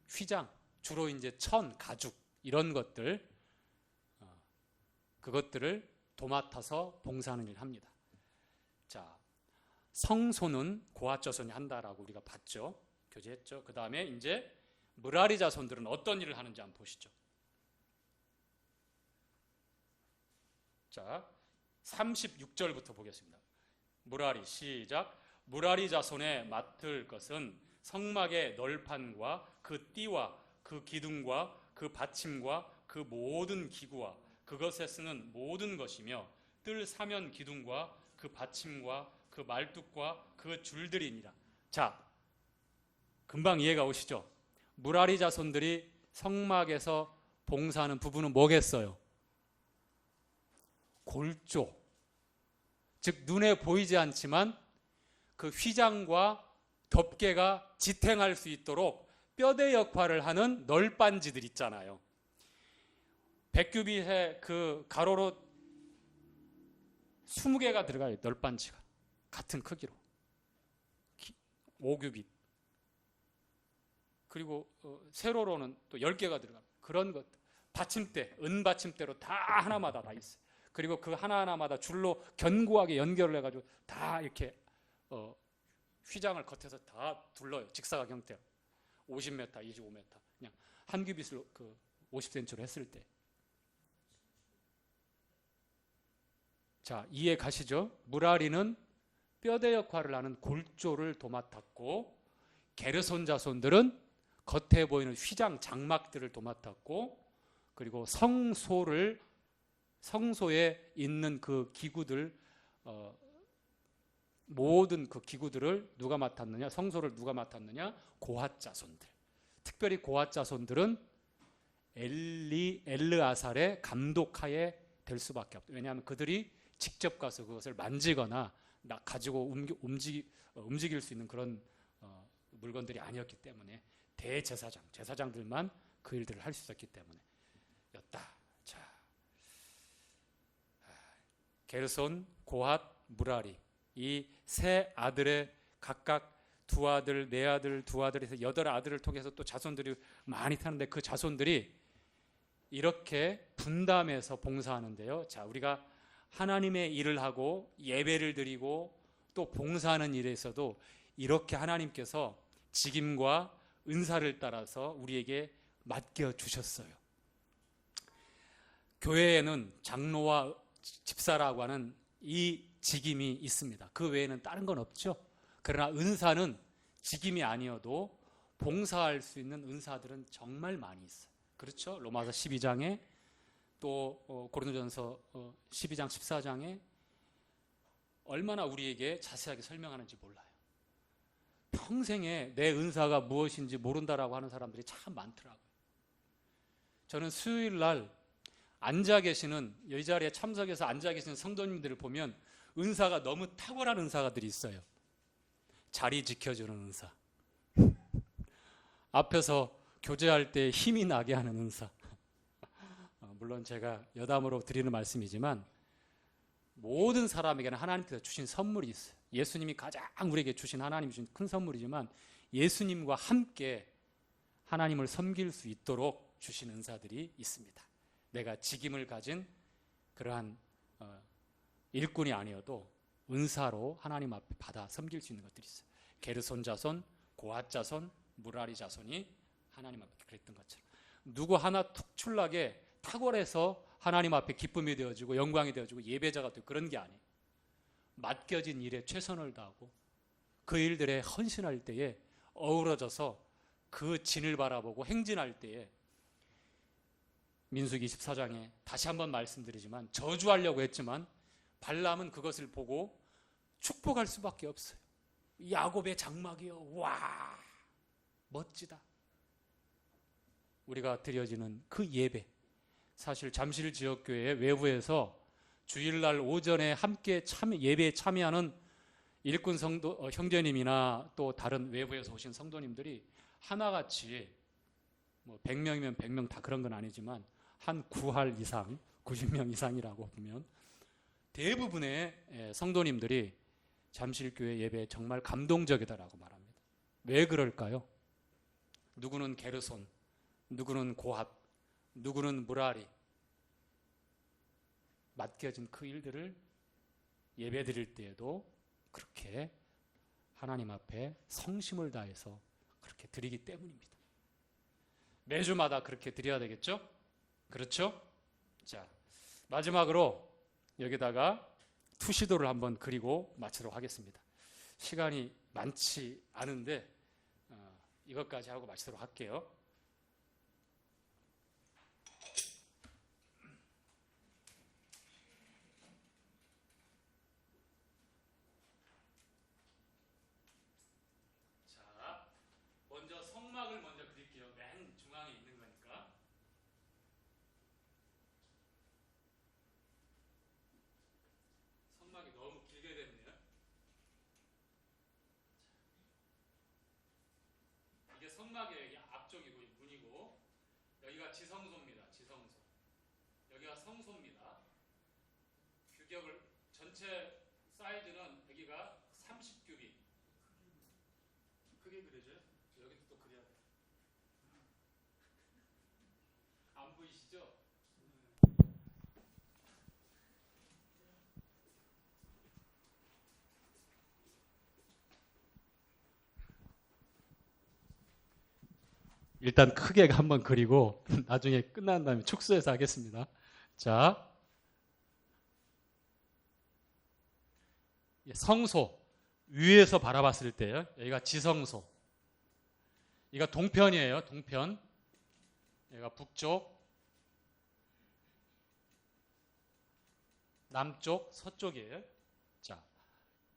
휘장, 주로 이제 천, 가죽 이런 것들, 그것들을 도맡아서 봉사하는 일을 합니다. 자, 성소는 고핫 자손이 한다라고 우리가 봤죠. 교제했죠. 그 다음에 이제 므라리 자손들은 어떤 일을 하는지 한번 보시죠. 자, 36절부터 보겠습니다. 므라리 시작. 므라리 자손에 맡을 것은 성막의 널판과 그 띠와 그 기둥과 그 받침과 그 모든 기구와 그것에 쓰는 모든 것이며 뜰 사면 기둥과 그 받침과 그 말뚝과 그 줄들이니라. 자, 금방 이해가 오시죠? 므라리 자손들이 성막에서 봉사하는 부분은 뭐겠어요? 골조. 즉 눈에 보이지 않지만 그 휘장과 덮개가 지탱할 수 있도록 뼈대 역할을 하는 널빤지들 있잖아요. 100규빗의 그 가로로 20개가 들어가요. 널빤지가 같은 크기로 5규빗. 그리고 세로로는 또 10개가 들어가요. 그런 것. 받침대, 은 받침대로 다 하나마다 다 있어요. 그리고 그 하나하나마다 줄로 견고하게 연결을 해가지고 다 이렇게 휘장을 겉에서 다 둘러요. 직사각 형태로 50m, 25m. 그냥 한 규빗을 그 50cm로 했을 때. 자, 이해 가시죠? 므라리는 뼈대 역할을 하는 골조를 도맡았고 게르손 자손들은 겉에 보이는 휘장, 장막들을 도맡았고 그리고 성소에 있는 그 기구들 모든 그 기구들을 누가 맡았느냐? 성소를 누가 맡았느냐? 고핫 자손들. 특별히 고핫 자손들은 엘르아살의 감독하에 될 수밖에 없다. 왜냐하면 그들이 직접 가서 그것을 만지거나 가지고 움직일 수 있는 그런 물건들이 아니었기 때문에 제사장들만 그 일들을 할 수 있었기 때문에였다. 자, 게르손, 고핫, 무라리 이 세 아들의 각각 두 아들, 네 아들, 두 아들에서 8아들을 통해서 또 자손들이 많이 타는데 그 자손들이 이렇게 분담해서 봉사하는데요. 자, 우리가 하나님의 일을 하고 예배를 드리고 또 봉사하는 일에 있어도 이렇게 하나님께서 직임과 은사를 따라서 우리에게 맡겨주셨어요. 교회에는 장로와 집사라고 하는 이 직임이 있습니다. 그 외에는 다른 건 없죠. 그러나 은사는 직임이 아니어도 봉사할 수 있는 은사들은 정말 많이 있어요. 그렇죠? 로마서 12장에 또 고린도전서 12장 14장에 얼마나 우리에게 자세하게 설명하는지 몰라요. 평생에 내 은사가 무엇인지 모른다라고 하는 사람들이 참 많더라고요. 저는 수요일 날 앉아 계시는 이 자리에 참석해서 앉아 계시는 성도님들을 보면 은사가 너무 탁월한 은사가들이 있어요. 자리 지켜주는 은사, 앞에서 교제할 때 힘이 나게 하는 은사. 물론 제가 여담으로 드리는 말씀이지만 모든 사람에게는 하나님께서 주신 선물이 있어요. 예수님이 가장 우리에게 주신 하나님이 주신 큰 선물이지만 예수님과 함께 하나님을 섬길 수 있도록 주신 은사들이 있습니다. 내가 직임을 가진 그러한 일꾼이 아니어도 은사로 하나님 앞에 받아 섬길 수 있는 것들이 있어요. 게르손 자손, 고핫 자손, 무라리 자손이 하나님 앞에 그랬던 것처럼 누구 하나 특출나게 탁월해서 하나님 앞에 기쁨이 되어지고 영광이 되어지고 예배자가 되고 그런 게 아니에요. 맡겨진 일에 최선을 다하고 그 일들에 헌신할 때에 어우러져서 그 진을 바라보고 행진할 때에 민수기 24장에 다시 한번 말씀드리지만 저주하려고 했지만 발람은 그것을 보고 축복할 수밖에 없어요. 야곱의 장막이요, 와 멋지다. 우리가 드려지는 그 예배, 사실 잠실 지역교회 외부에서 주일날 오전에 함께 예배에 참여하는 일꾼 성도 형제님이나 또 다른 외부에서 오신 성도님들이 하나같이 뭐 100명이면 100명 다 그런 건 아니지만 한 9할 이상, 90명 이상이라고 보면 대부분의 성도님들이 잠실교회 예배에 정말 감동적이다라고 말합니다. 왜 그럴까요? 누구는 게르손, 누구는 고핫, 누구는 무라리, 맡겨진 그 일들을 예배 드릴 때에도 그렇게 하나님 앞에 성심을 다해서 그렇게 드리기 때문입니다. 매주마다 그렇게 드려야 되겠죠? 그렇죠? 자, 마지막으로 여기다가 투시도를 한번 그리고 마치도록 하겠습니다. 시간이 많지 않은데 이것까지 하고 마치도록 할게요. 자, 먼저 성막을 먼저 그릴게요. 맨 중앙에 있는 거니까. 성막이 너무 길게 됐네요. 이게 성막의 여기 앞쪽이고 문이고 여기가 지성소입니다. 지성소. 여기가 성소입니다. 규격을 전체 사이즈는 여기가 30규빗. 크게 그려줘요? 여기도 또 그려야 돼. 안 보이시죠? 일단 크게 한번 그리고 나중에 끝난 다음에 축소해서 하겠습니다. 자, 성소 위에서 바라봤을 때요. 여기가 지성소. 여기가 동편이에요. 동편. 여기가 북쪽, 남쪽, 서쪽이에요. 자,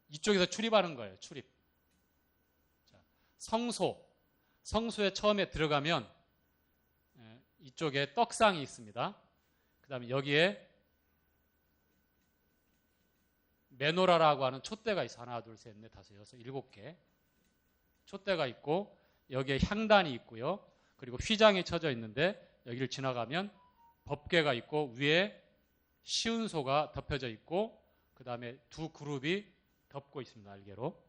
이쪽에서 출입하는 거예요. 출입. 자, 성소. 성소에 처음에 들어가면 이쪽에 떡상이 있습니다. 그 다음에 여기에 메노라라고 하는 촛대가 있어. 하나, 둘, 셋, 넷, 다섯, 여섯, 일곱 개 촛대가 있고, 여기에 향단이 있고요. 그리고 휘장이 쳐져 있는데 여기를 지나가면 법궤가 있고, 위에 시운소가 덮여져 있고, 그 다음에 두 그룹이 덮고 있습니다. 날개로.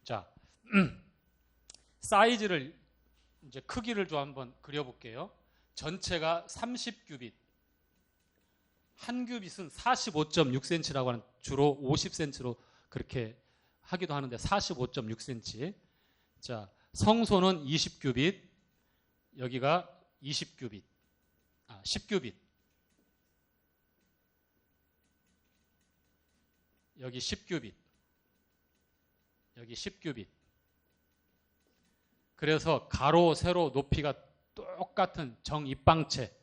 자, 사이즈를 이제 크기를 좀 한번 그려볼게요. 전체가 30규빗. 한 규빗은 45.6cm라고 하는, 주로 50cm로 그렇게 하기도 하는데 45.6cm. 자, 성소는 20규빗, 여기가 20규빗, 10규빗, 여기 10규빗, 여기 10규빗. 그래서 가로, 세로, 높이가 똑같은 정입방체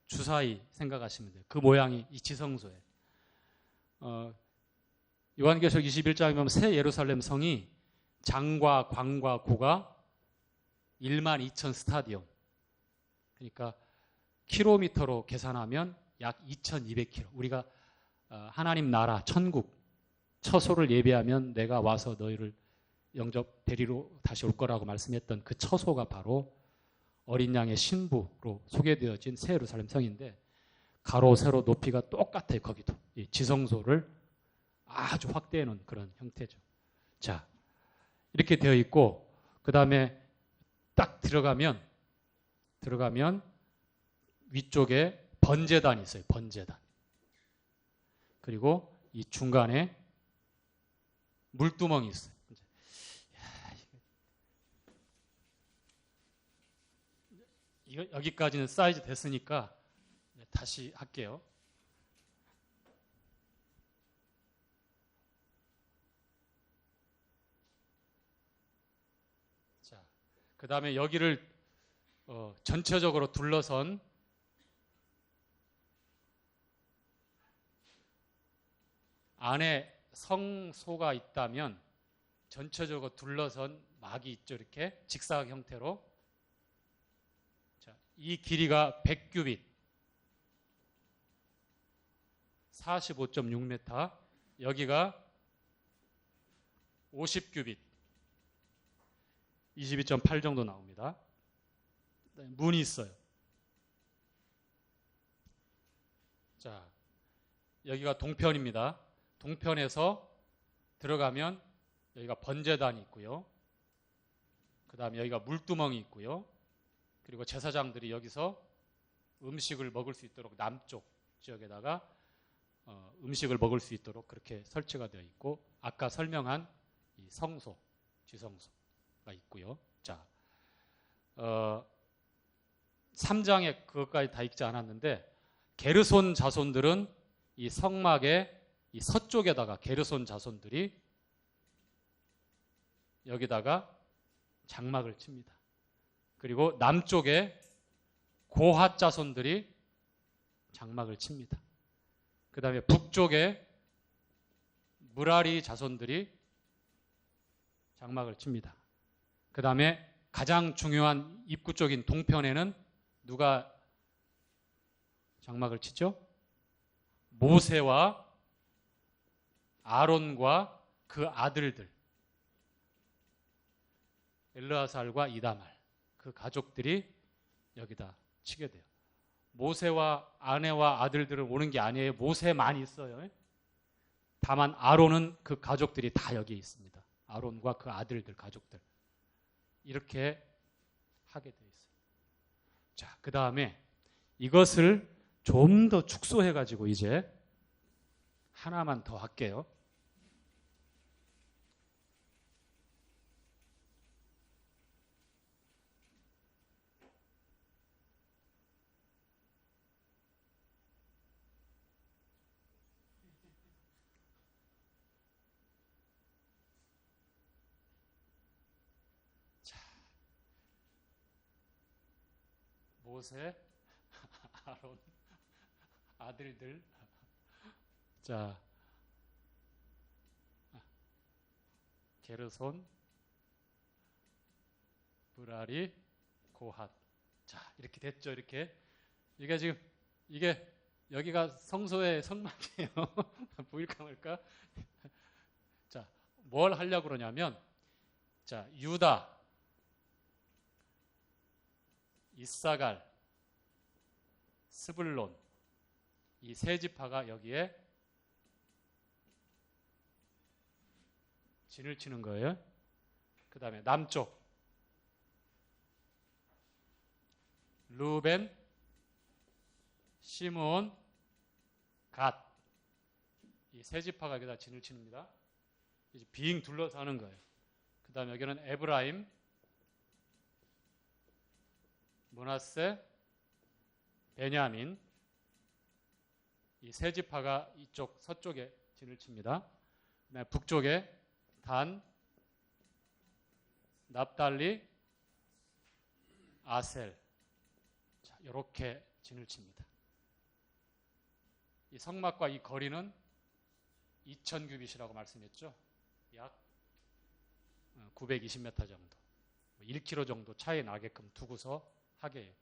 주사위 생각하시면 돼요. 그 모양이 이 지성소예요. 요한계시록 21장에 보면 새 예루살렘 성이 장과 광과 고가 1만 2천 스타디움. 그러니까 킬로미터로 계산하면 약 2200km. 우리가 하나님 나라, 천국, 처소를 예배하면 내가 와서 너희를 영접 데리러 다시 올 거라고 말씀했던 그 처소가 바로 어린 양의 신부로 소개되어진 새 예루살렘 성인데, 가로, 세로, 높이가 똑같아요. 거기도. 이 지성소를 아주 확대해 놓은 그런 형태죠. 자, 이렇게 되어 있고, 그 다음에 딱 들어가면 위쪽에 번제단이 있어요. 번제단. 그리고 이 중간에 물두멍이 있어요. 여기까지는 사이즈 됐으니까 다시 할게요. 자, 그 다음에 여기를 전체적으로 둘러선 안에 성소가 있다면 전체적으로 둘러선 막이 있죠. 이렇게 직사각 형태로. 자, 이 길이가 100규빗, 45.6m, 여기가 50규빗, 22.8 정도 나옵니다. 문이 있어요. 자, 여기가 동편입니다. 동편에서 들어가면 여기가 번제단이 있고요. 그 다음에 여기가 물두멍이 있고요. 그리고 제사장들이 여기서 음식을 먹을 수 있도록 남쪽 지역에다가 음식을 먹을 수 있도록 그렇게 설치가 되어 있고, 아까 설명한 이 성소, 지성소가 있고요. 자, 3장에 그것까지 다 읽지 않았는데, 게르손 자손들은 이 성막의 이 서쪽에다가 게르손 자손들이 여기다가 장막을 칩니다. 그리고 남쪽에 고핫 자손들이 장막을 칩니다. 그 다음에 북쪽에 무라리 자손들이 장막을 칩니다. 그 다음에 가장 중요한 입구 쪽인 동편에는 누가 장막을 치죠? 모세와 아론과 그 아들들, 엘르아살과 이다말, 그 가족들이 여기다 치게 돼요. 모세와 아내와 아들들은 오는 게 아니에요. 모세만 있어요. 다만 아론은 그 가족들이 다 여기 있습니다. 아론과 그 아들들, 가족들. 이렇게 하게 돼 있어요. 자, 그 다음에 이것을 좀 더 축소해가지고 이제 하나만 더 할게요. 모세, 아론, 아들들. 자, 게르손, 무라리, 고핫. 자, 이렇게 됐죠. 이렇게 이게 지금 이게 여기가 성소의 성막이에요. 보일까 말까? 자, 뭘 하려고 그러냐면, 자, 유다, 이사갈, 스불론, 이 세 지파가 여기에 진을 치는 거예요. 그 다음에 남쪽 루벤, 시므온, 갓, 이 세 지파가 여기다 진을 칩니다. 이제 빙 둘러서 하는 거예요. 그 다음에 여기는 에브라임, 므낫세, 베냐민, 이 세 지파가 이쪽 서쪽에 진을 칩니다. 그다음에 북쪽에 단, 납달리, 아셀, 자, 이렇게 진을 칩니다. 이 성막과 이 거리는 2000규빗이라고 말씀했죠. 약 920m 정도, 1km 정도 차이 나게끔 두고서 하게 해요.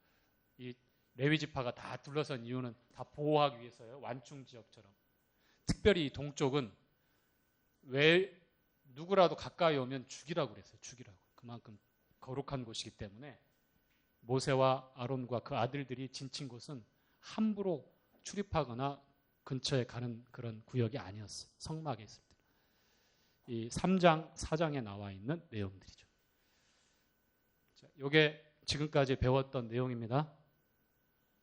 이 레위 지파가 다 둘러선 이유는 다 보호하기 위해서예요. 완충 지역처럼. 특별히 이 동쪽은 왜 누구라도 가까이 오면 죽이라고 그랬어요. 죽이라고. 그만큼 거룩한 곳이기 때문에 모세와 아론과 그 아들들이 진친 곳은 함부로 출입하거나 근처에 가는 그런 구역이 아니었어요. 성막에 있을 때. 이 3장, 4장에 나와 있는 내용들이죠. 자, 이게 지금까지 배웠던 내용입니다.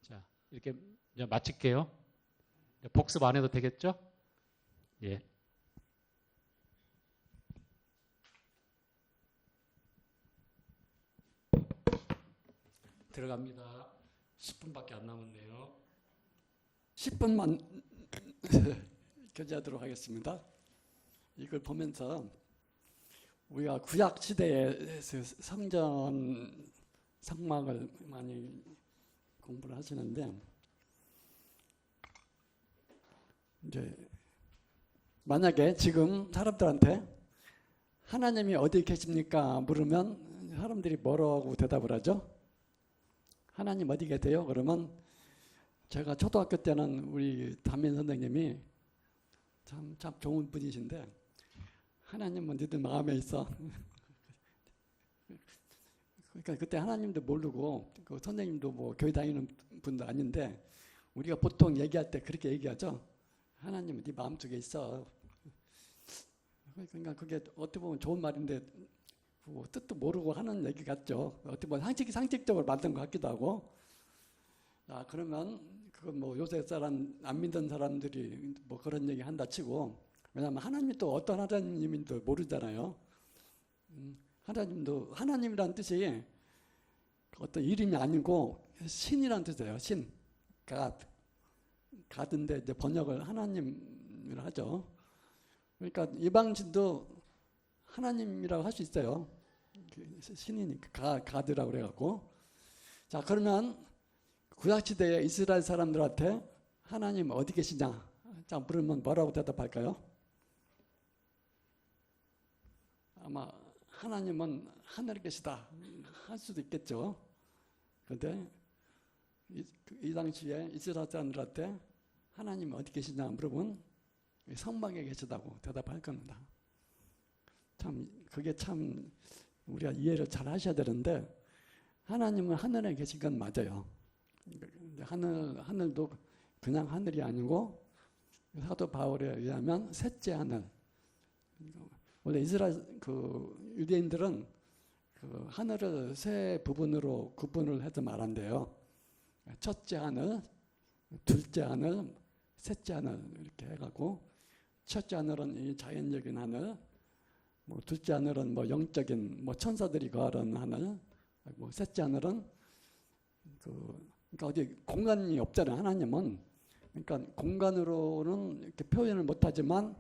자, 이렇게 이제 마칠게요. 복습 안 해도 되겠죠? 예. 들어갑니다. 10분밖에 안 남았네요. 10분만 교제하도록 하겠습니다. 이걸 보면서 우리가 구약 시대에서 성전 성막을 많이 공부를 하시는데, 이제 만약에 지금 사람들한테 하나님이 어디 계십니까 물으면 사람들이 뭐라고 대답을 하죠? 하나님 어디 계세요? 그러면 제가 초등학교 때는 우리 담임 선생님이 참 좋은 분이신데, 하나님은 너희들 마음에 있어. 그러니까 그때 하나님도 모르고 그 선생님도 뭐 교회 다니는 분도 아닌데 우리가 보통 얘기할 때 그렇게 얘기하죠. 하나님은 네 마음속에 있어. 그러니까 그게 어떻게 보면 좋은 말인데 뭐 뜻도 모르고 하는 얘기 같죠. 어떻게 보면 상식적으로 만든 것 같기도 하고. 아, 그러면 그건 뭐 요새 사람 안 믿는 사람들이 뭐 그런 얘기 한다 치고, 왜냐하면 하나님이 또 어떤 하나님인지 모르잖아요. 하나님도 하나님이란 뜻이 어떤 이름이 아니고 신이란 뜻이에요. 신, 가드인데 이제 번역을 하나님이라 하죠. 그러니까 이방신도 하나님이라고 할 수 있어요. 신이니까 가드라고 그래갖고. 자, 그러면 구약시대에 이스라엘 사람들한테 하나님 어디 계시냐? 자, 물으면 뭐라고 대답할까요? 아마 하나님은 하늘에 계시다 할 수도 있겠죠. 그런데 이 당시에 이스라엘 사람들한테 하나님 어디 계시냐 물으면 성막에 계시다고 대답할 겁니다. 참 그게 참 우리가 이해를 잘 하셔야 되는데, 하나님은 하늘에 계신 건 맞아요. 하늘도 그냥 하늘이 아니고 사도 바울에 의하면 셋째 하늘. 원래 이스라엘 그 유대인들은 그 하늘을 세 부분으로 구분을 해서 말한대요. 첫째 하늘, 둘째 하늘, 셋째 하늘 이렇게 해가고, 첫째 하늘은 이 자연적인 하늘, 뭐 둘째 하늘은 뭐 영적인 뭐 천사들이 거하는 하늘, 뭐 셋째 하늘은 그러니까 어디 공간이 없잖아요. 하나님은. 그러니까 공간으로는 이렇게 표현을 못하지만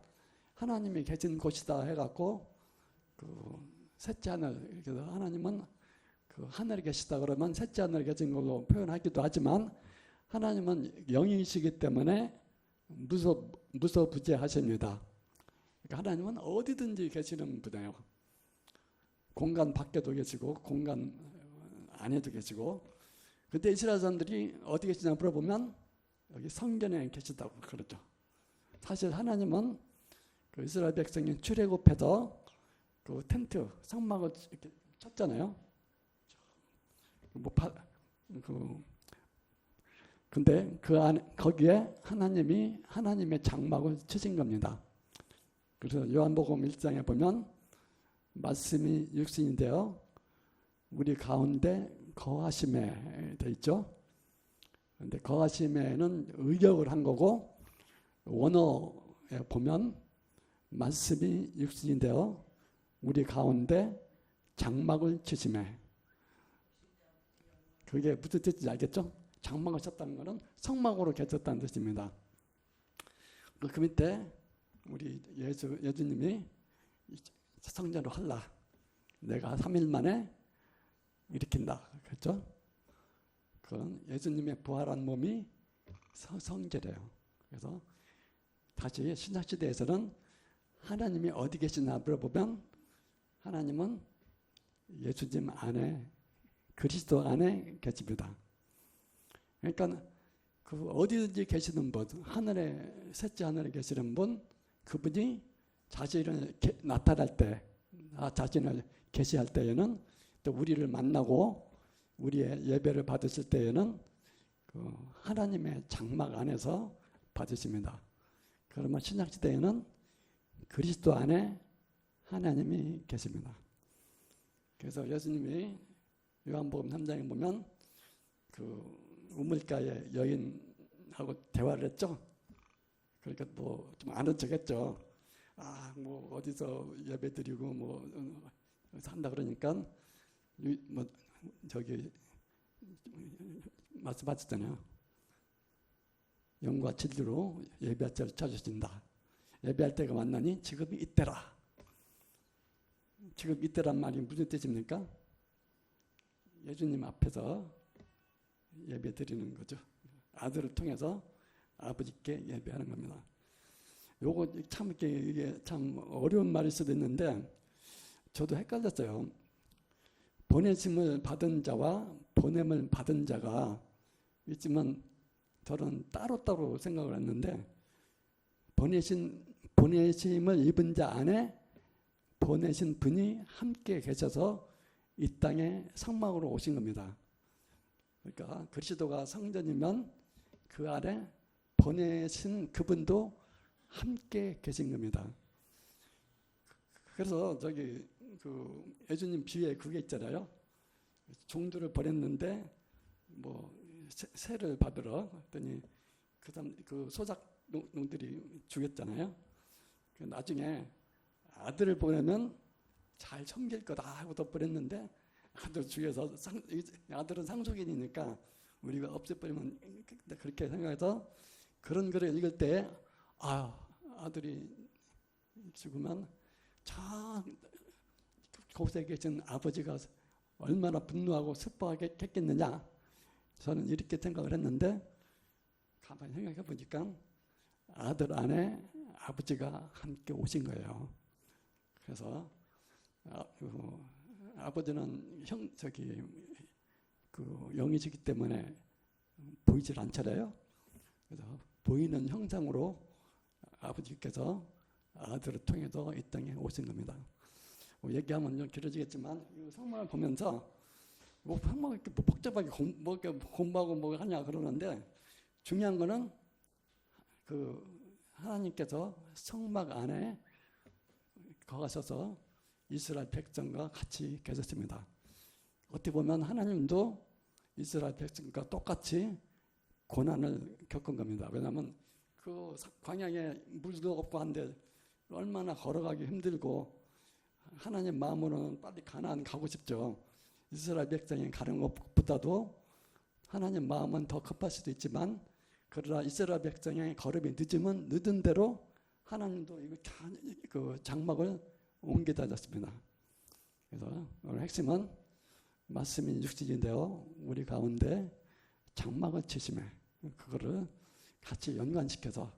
하나님이 계신 곳이다 해갖고 그 셋째 하늘, 이렇게 하나님은 그 하늘에 계시다 그러면 셋째 하늘에 계신 걸로 표현하기도 하지만, 하나님은 영이시기 때문에 무소부재하십니다. 그러니까 하나님은 어디든지 계시는 분이에요. 공간 밖에도 계시고 공간 안에도 계시고. 근데 이스라엘 사람들이 어디 계시냐 물어보면 여기 성전에 계시다고 그러죠. 사실 하나님은 그 이스라엘 백성이 출애굽해서 그 텐트 성막을 이렇게 쳤잖아요. 근데 그 안에 거기에 하나님의 장막을 치신 겁니다. 그래서 요한복음 1장에 보면 말씀이 육신이 되어 우리 가운데 거하심에 돼 있죠. 근데 거하심에는 의역을 한 거고 원어에 보면 말씀이 육신이 되어 우리 가운데 장막을 치심에, 그게 무슨 뜻인지 알겠죠? 장막을 쳤다는 것은 성막으로 개쳤다는 뜻입니다. 그 밑에 우리 예수님이 성전을 헐라, 내가 3일 만에 일으킨다 그랬죠? 그건 예수님의 부활한 몸이 성제래요. 그래서 다시 신약시대에서는 하나님이 어디 계시나 물어보면 하나님은 예수님 안에, 그리스도 안에 계십니다. 그러니까 그 어디든지 계시는 분, 하늘에, 셋째 하늘에 계시는 분, 그분이 자신을 나타날 때, 자신을 계시할 때에는, 또 우리를 만나고 우리의 예배를 받으실 때에는 그 하나님의 장막 안에서 받으십니다. 그러면 신약시대에는 그리스도 안에 하나님이 계십니다. 그래서 예수님이 요한복음 3장에 보면 그 우물가에 여인하고 대화를 했죠. 그러니까 뭐 좀 아는 척했죠. 뭐 어디서 예배드리고 뭐 산다 그러니까 뭐 저기 말씀하셨잖아요. 영과 진리로 예배할 때를 찾으신다. 예배할 때가 왔나니 지금이 이때라. 지금 이때란 말이 무슨 뜻입니까? 예수님 앞에서 예배 드리는 거죠. 아들을 통해서 아버지께 예배하는 겁니다. 요거 참 이게 참 어려운 말일 수도 있는데 저도 헷갈렸어요. 보내심을 받은 자와 보냄을 받은 자가 있지만 저는 따로따로 생각을 했는데 보내심을 입은 자 안에 보내신 분이 함께 계셔서 이 땅에 성막으로 오신 겁니다. 그러니까 그리스도가 성전이면 그 안에 보내신 그분도 함께 계신 겁니다. 그래서 저기 그 예수님 비유에 그게 있잖아요. 종들을 보냈는데 뭐 세를 받으러 했더니 그 소작농들이 죽였잖아요. 나중에 아들을 보내면 잘 섬길 거다 하고 또 보냈는데 아들 죽여서 아들은 상속인이니까 우리가 없애버리면 그렇게 생각해서 그런 글을 읽을 때 아들이 죽으면 참 곳에 계신 아버지가 얼마나 분노하고 슬퍼하게 했겠느냐, 저는 이렇게 생각을 했는데 가만히 생각해 보니까 아들 안에 아버지가 함께 오신 거예요. 그래서 아버지는 그 영이시기 때문에 보이질 않잖아요. 그래서 보이는 형상으로 아버지께서 아들을 통해서 이 땅에 오신 겁니다. 얘기하면 좀 길어지겠지만 성막을 보면서 뭐 성막을 이렇게 복잡하게 공부하고 뭐 하냐 그러는데 중요한 거는 그 하나님께서 성막 안에 거하셔서 이스라엘 백성과 같이 계셨습니다. 어떻게 보면 하나님도 이스라엘 백성과 똑같이 고난을 겪은 겁니다. 왜냐하면 그 광야에 물도 없고 한데 얼마나 걸어가기 힘들고 하나님 마음으로는 빨리 가나안 가고 싶죠. 이스라엘 백성이 가는 것보다도 하나님 마음은 더 급할 수도 있지만 그러나 이스라엘 백성의 걸음이 늦으면 늦은 대로 하나님도 그 장막을 옮기다 졌습니다. 그래서 오늘 핵심은 말씀이 육신이 되어 우리 가운데 장막을 치심에 그거를 같이 연관시켜서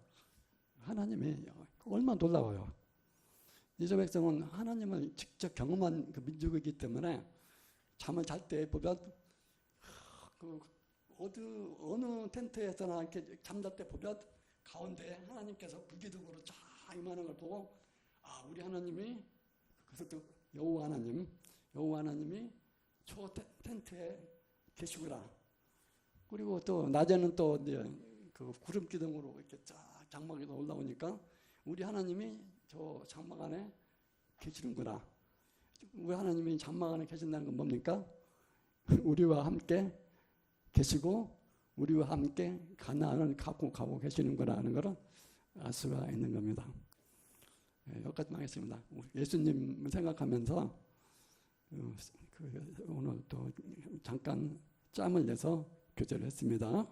하나님이 얼마나 놀라워요. 이스라엘 백성은 하나님을 직접 경험한 그 민족이기 때문에 잠을 잘 때 보면 어느 텐트에서나 이렇게 잠잘 때 보면 가운데 하나님께서 불기둥으로 쫙 임하는 걸 보고 우리 하나님이 그것도 여호와 하나님이 저 텐트에 계시구나. 그리고 또 낮에는 또 이제 그 구름 기둥으로 이렇게 쫙 장막에 올라오니까 우리 하나님이 저 장막 안에 계시는구나. 우리 하나님이 장막 안에 계신다는 건 뭡니까? 우리와 함께 계시고 우리와 함께 가나안을 갖고 가고 계시는구나 하는 것을 알 수가 있는 겁니다. 여기까지만 하겠습니다. 예수님 생각하면서 오늘 또 잠깐 짬을 내서 교제를 했습니다.